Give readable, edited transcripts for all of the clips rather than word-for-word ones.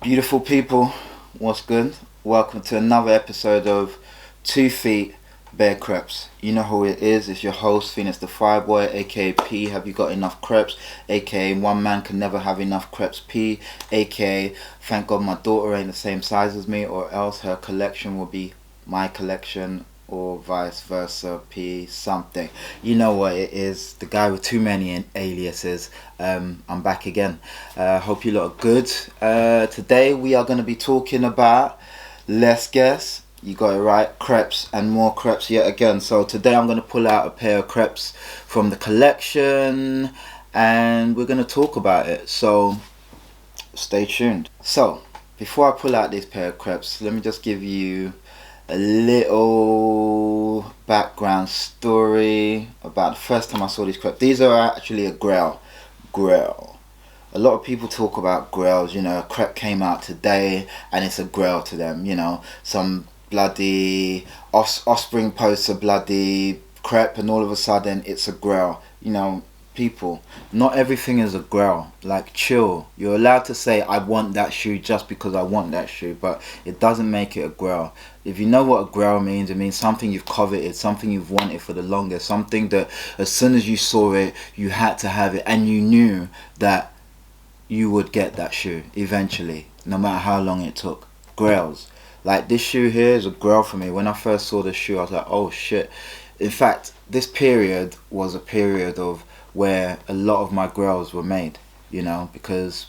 Beautiful people, what's good? Welcome to another episode of 2 Feet Bare Creps. You know who it is, it's your host, Phoenix the Fireboy, aka P. Have you got enough creps? Aka one man can never have enough creps, P. Aka thank God my daughter ain't the same size as me, or else her collection will be my collection, or vice versa, P something. You know what it is, the guy with too many aliases. I'm back again. Hope you lot are good. Today we are going to be talking about, let's guess, you got it right, crepes and more crepes yet again. So today I'm going to pull out a pair of crepes from the collection and we're going to talk about it, so stay tuned. So before I pull out this pair of crepes, let me just give you a little background story about the first time I saw these crepes. These are actually a grail. A lot of people talk about grails, you know, a crepe came out today and it's a grail to them, you know. Some bloody offspring posts a bloody crepe and all of a sudden it's a grail. You know, people, not everything is a grail. Like, chill. You're allowed to say I want that shoe just because I want that shoe, but it doesn't make it a grail. If you know what a grail means, it means something you've coveted, something you've wanted for the longest, something that as soon as you saw it you had to have it, and you knew that you would get that shoe eventually, no matter how long it took. Grails. Like, this shoe here is a grail for me. When I first saw this shoe I was like, oh shit. In fact, this period was a period of where a lot of my grails were made, you know, because,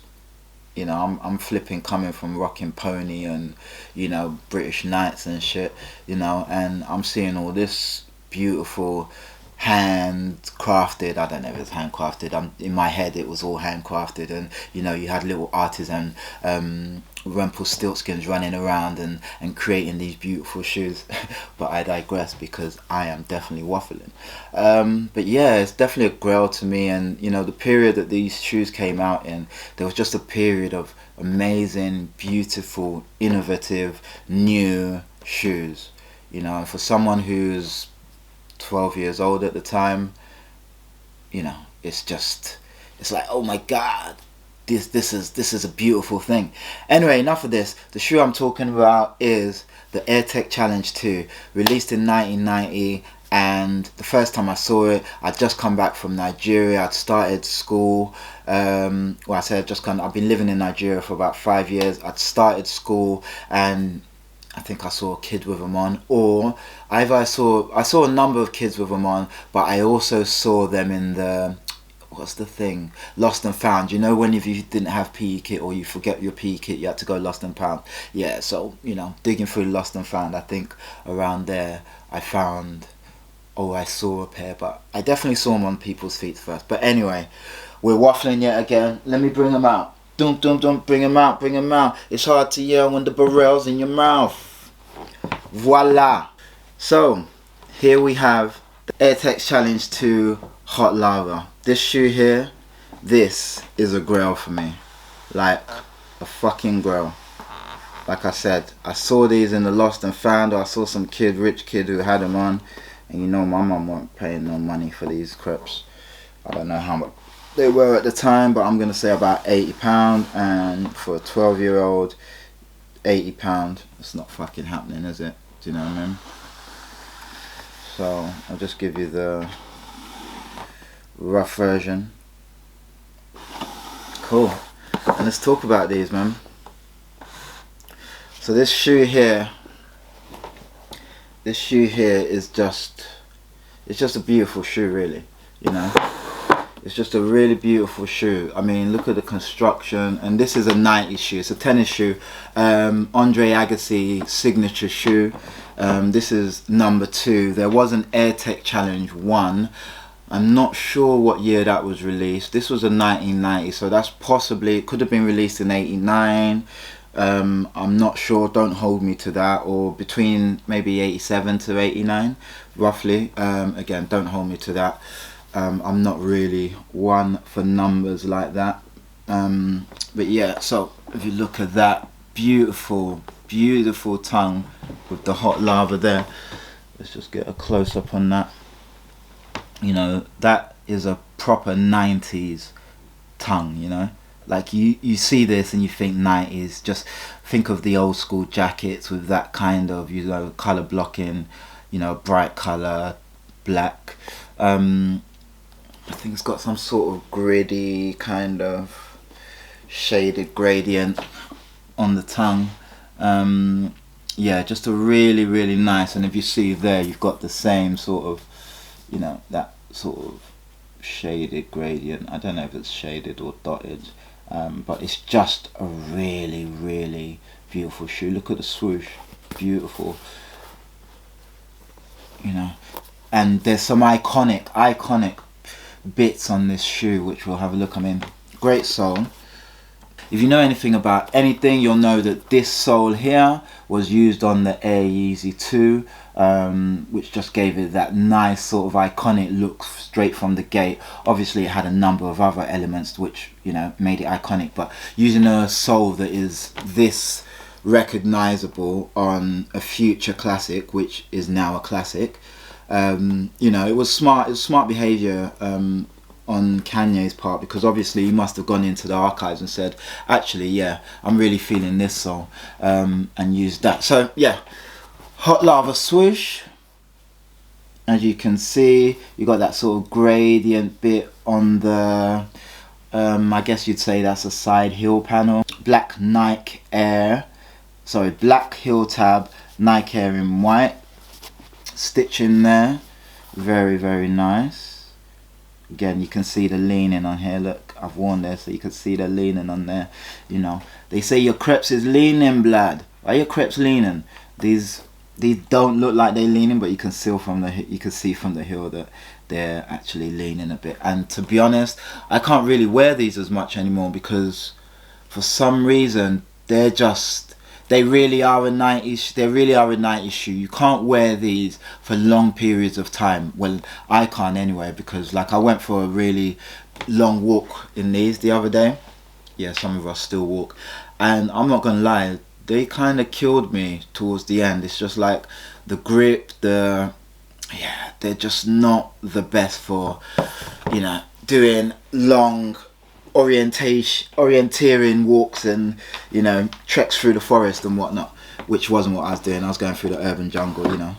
you know, I'm flipping coming from rocking Pony and, you know, British Knights and shit, you know, and I'm seeing all this beautiful handcrafted, I don't know if it's handcrafted, in my head it was all handcrafted, and, you know, you had little artisan Rumpelstiltskins running around and creating these beautiful shoes. But I digress because I am definitely waffling. But yeah, it's definitely a grail to me. And, you know, the period that these shoes came out in, there was just a period of amazing, beautiful, innovative, new shoes, you know. And for someone who's 12 years old at the time, you know, it's like, oh my god, this is a beautiful thing. Anyway, enough of this. The shoe I'm talking about is the AirTech Challenge 2, released in 1990. And the first time I saw it, I'd just come back from Nigeria. I'd started school. Well, I say I've been living in Nigeria for about 5 years. I'd started school and I think I saw a kid with them on, or either I saw a number of kids with them on, but I also saw them in the, what's the thing, Lost and Found. You know, when if you didn't have PE kit or you forget your PE kit, you had to go Lost and Found. Yeah, so, you know, digging through Lost and Found, I think around there I found, I saw a pair, but I definitely saw them on people's feet first. But anyway, we're waffling yet again. Let me bring them out. Dum dum dum, bring them out. It's hard to yell when the barrel's in your mouth. Voila. So here we have the AirTech Challenge 2 Hot Lava. This shoe here, this is a grail for me. Like, a fucking grail. Like I said, I saw these in the Lost and Found, or I saw some rich kid who had them on, and you know my mum weren't paying no money for these crepes. I don't know how much they were at the time, but I'm gonna say about £80, and for a 12-year-old, £80, it's not fucking happening, is it? Do you know what I mean? So I'll just give you the rough version. Cool. And let's talk about these, man. So this shoe here is just, it's just a beautiful shoe, really, you know. It's just a really beautiful shoe. I mean, look at the construction. And this is a 90s shoe. It's a tennis shoe. Andre Agassi signature shoe. This is number 2. There was an AirTech Challenge 1. I'm not sure what year that was released. This was a 1990, so that's possibly, it could have been released in 89. I'm not sure, don't hold me to that, or between maybe 87 to 89 roughly. Again, don't hold me to that. I'm not really one for numbers like that. But yeah, so if you look at that beautiful tongue with the hot lava there, let's just get a close up on that. You know, that is a proper 90s tongue, you know. Like you see this and you think 90s. Just think of the old school jackets with that kind of, you know, color blocking, you know, bright color, black. I think it's got some sort of gritty kind of shaded gradient on the tongue. Yeah, just a really nice. And if you see there, you've got the same sort of, you know, that sort of shaded gradient. I don't know if it's shaded or dotted, but it's just a really beautiful shoe. Look at the swoosh, beautiful, you know. And there's some iconic bits on this shoe which we'll have a look. I mean, great sole. If you know anything about anything, you'll know that this sole here was used on the Air Yeezy 2, which just gave it that nice sort of iconic look straight from the gate. Obviously it had a number of other elements which, you know, made it iconic, but using a sole that is this recognizable on a future classic, which is now a classic, you know, it was smart behavior on Kanye's part, because obviously he must have gone into the archives and said, actually, yeah, I'm really feeling this sole, and used that. So yeah, hot lava swoosh. As you can see, you got that sort of gradient bit on the, I guess you'd say that's a side heel panel. Black Nike Air, sorry, black heel tab, Nike Air in white. Stitch in there, very nice. Again, you can see the leaning on here. Look, I've worn this so you can see the leaning on there. You know, they say your Creps is leaning, blood. Why are your Creps leaning? These don't look like they're leaning, but you can see from the heel that they're actually leaning a bit. And to be honest, I can't really wear these as much anymore because for some reason they really are a 90s shoe. You can't wear these for long periods of time. Well, I can't anyway, because like I went for a really long walk in these the other day. Yeah, some of us still walk, and I'm not gonna lie, they kind of killed me towards the end. It's just like the grip, they're just not the best for, you know, doing long orienteering walks and, you know, treks through the forest and whatnot, which wasn't what I was doing. I was going through the urban jungle, you know,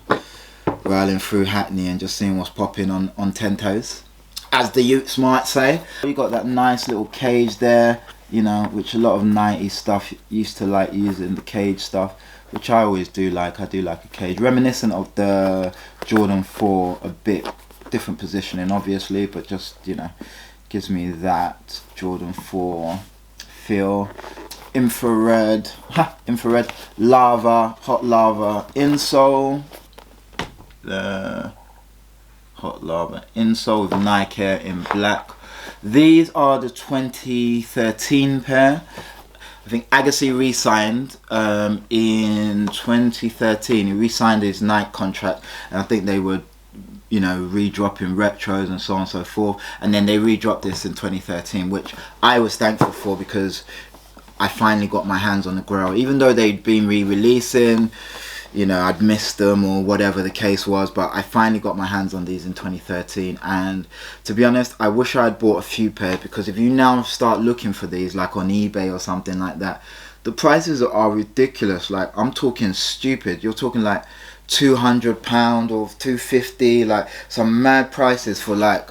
rolling through Hackney and just seeing what's popping on 10 toes, as the youths might say. You got that nice little cage there, you know, which a lot of 90s stuff used to like using, the cage stuff, which I always do like. I do like a cage, reminiscent of the Jordan 4, a bit different positioning obviously, but just, you know, gives me that Jordan 4 feel. Infrared lava, hot lava insole. The hot lava insole with Nike Air in black. These are the 2013 pair. I think Agassi re-signed in 2013. He re-signed his Nike contract, and I think they were, you know, re-dropping retros and so on and so forth, and then they re-dropped this in 2013, which I was thankful for, because I finally got my hands on the Grail. Even though they'd been re-releasing, you know, I'd missed them or whatever the case was, but I finally got my hands on these in 2013. And to be honest, I wish I'd bought a few pairs, because if you now start looking for these like on eBay or something like that, the prices are ridiculous. Like, I'm talking stupid. You're talking like £200 or £250, like some mad prices for, like,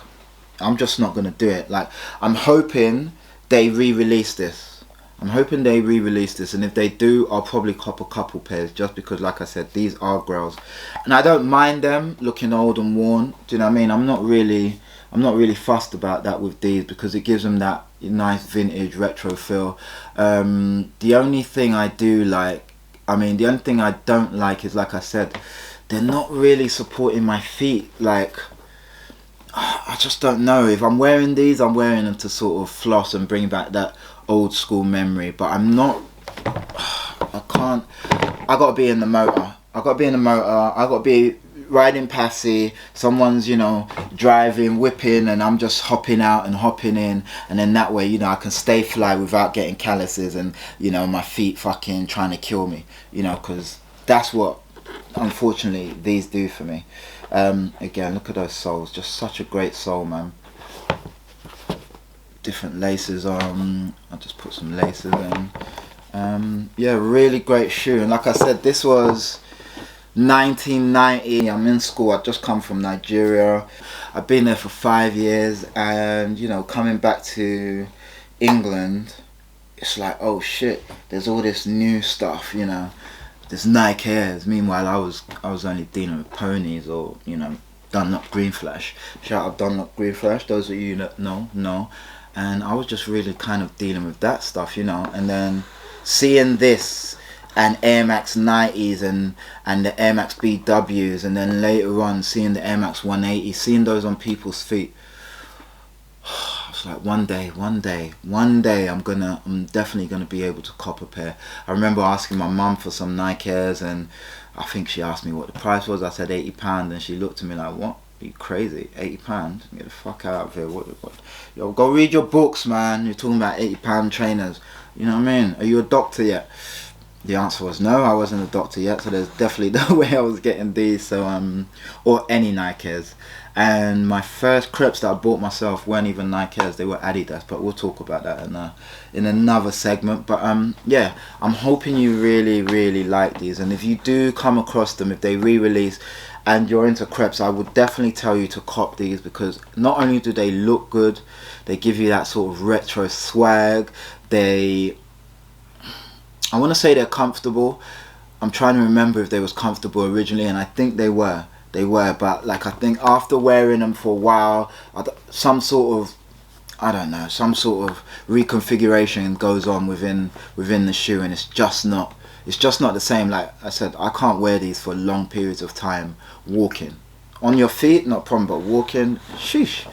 I'm just not gonna do it. Like, I'm hoping they re-release this. And if they do, I'll probably cop a couple pairs, just because, like I said, these are Grails, and I don't mind them looking old and worn. Do you know what I mean? I'm not really fussed about that with these, because it gives them that nice vintage retro feel. The only thing I do like, the only thing I don't like is, like I said, they're not really supporting my feet. Like, I just don't know. If I'm wearing these, I'm wearing them to sort of floss and bring back that old school memory. But I'm not, I can't, I gotta be in the motor. I gotta be riding passy. Someone's, you know, driving, whipping, and I'm just hopping out and hopping in. And then that way, you know, I can stay fly without getting calluses and, you know, my feet fucking trying to kill me. You know, because that's what, unfortunately, these do for me. Again, look at those soles. Just such a great sole, man. different laces on. I'll just put some laces in. Yeah, really great shoe. And like I said, this was 1990. I'm in school. I've just come from Nigeria. I've been there for 5 years, and you know, coming back to England, it's like, oh shit, there's all this new stuff, you know, there's Nike Airs. Meanwhile, I was only dealing with ponies, or you know, Dunlop Green Flash. Shout out Dunlop Green Flash, those of you that know. And I was just really kind of dealing with that stuff, you know. And then seeing this and Air Max 90s and the Air Max BWs, and then later on seeing the Air Max 180, seeing those on people's feet. It's like one day I'm definitely gonna be able to cop a pair. I remember asking my mum for some Nike Airs, and I think she asked me what the price was. I said £80, and she looked at me like, what? Are you crazy? £80? Get the fuck out of here. What? Yo, go read your books, man. You're talking about £80 trainers. You know what I mean? Are you a doctor yet? The answer was no, I wasn't a doctor yet, so there's definitely no way I was getting these. So or any Nike Airs. And my first Creps that I bought myself weren't even Nike Airs, they were Adidas, but we'll talk about that in another segment. But yeah, I'm hoping you really like these, and if you do come across them, if they re-release and you're into Creps, I would definitely tell you to cop these, because not only do they look good, they give you that sort of retro swag. I want to say they're comfortable. I'm trying to remember if they was comfortable originally, and I think they were, but like I think after wearing them for a while, some sort of, I don't know, some sort of reconfiguration goes on within the shoe, and it's just not the same. Like I said, I can't wear these for long periods of time walking. On your feet, not a problem, but walking, sheesh,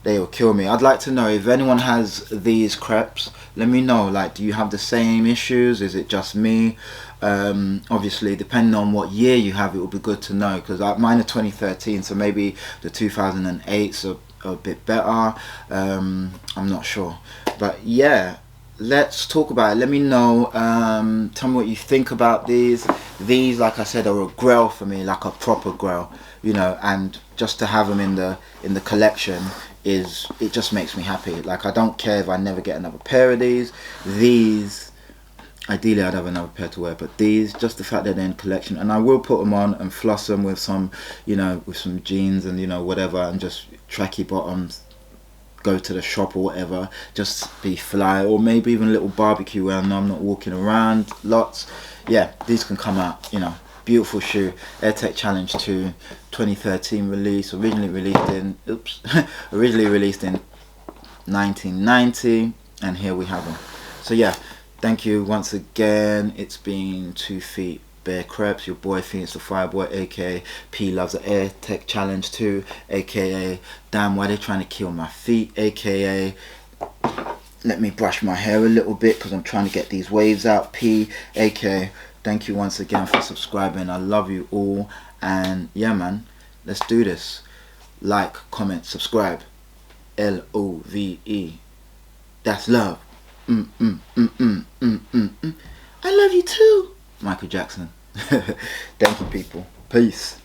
they will kill me. I'd like to know if anyone has these Creps. Let me know, like, do you have the same issues? Is it just me? Obviously, depending on what year you have, it will be good to know, because mine are 2013, so maybe the 2008s are a bit better. I'm not sure, but yeah, let's talk about it. Let me know, tell me what you think about these. These, like I said, are a grail for me, like a proper grail, you know. And just to have them in the collection, it just makes me happy. Like, I don't care if I never get another pair of these. Ideally I'd have another pair to wear, but these, just the fact that they're in collection, and I will put them on and floss them with some, you know, with some jeans and, you know, whatever, and just tracky bottoms, go to the shop or whatever, just be fly, or maybe even a little barbecue where I know I'm not walking around lots. Yeah, these can come out, you know. Beautiful shoe, AirTech Challenge 2, 2013 release, originally released in 1990, and here we have them. So yeah, thank you once again. It's been 2 Feet Bare Creps, your boy Phoenix the Fireboy, aka P Loves the AirTech Challenge 2, aka Damn Why They Trying to Kill My Feet, aka Let Me Brush My Hair a Little Bit because I'm trying to get these waves out, P, aka thank you once again for subscribing. I love you all, and yeah man, let's do this. Like, comment, subscribe. LOVE, that's love. I love you too, Michael Jackson. Thank you people, peace.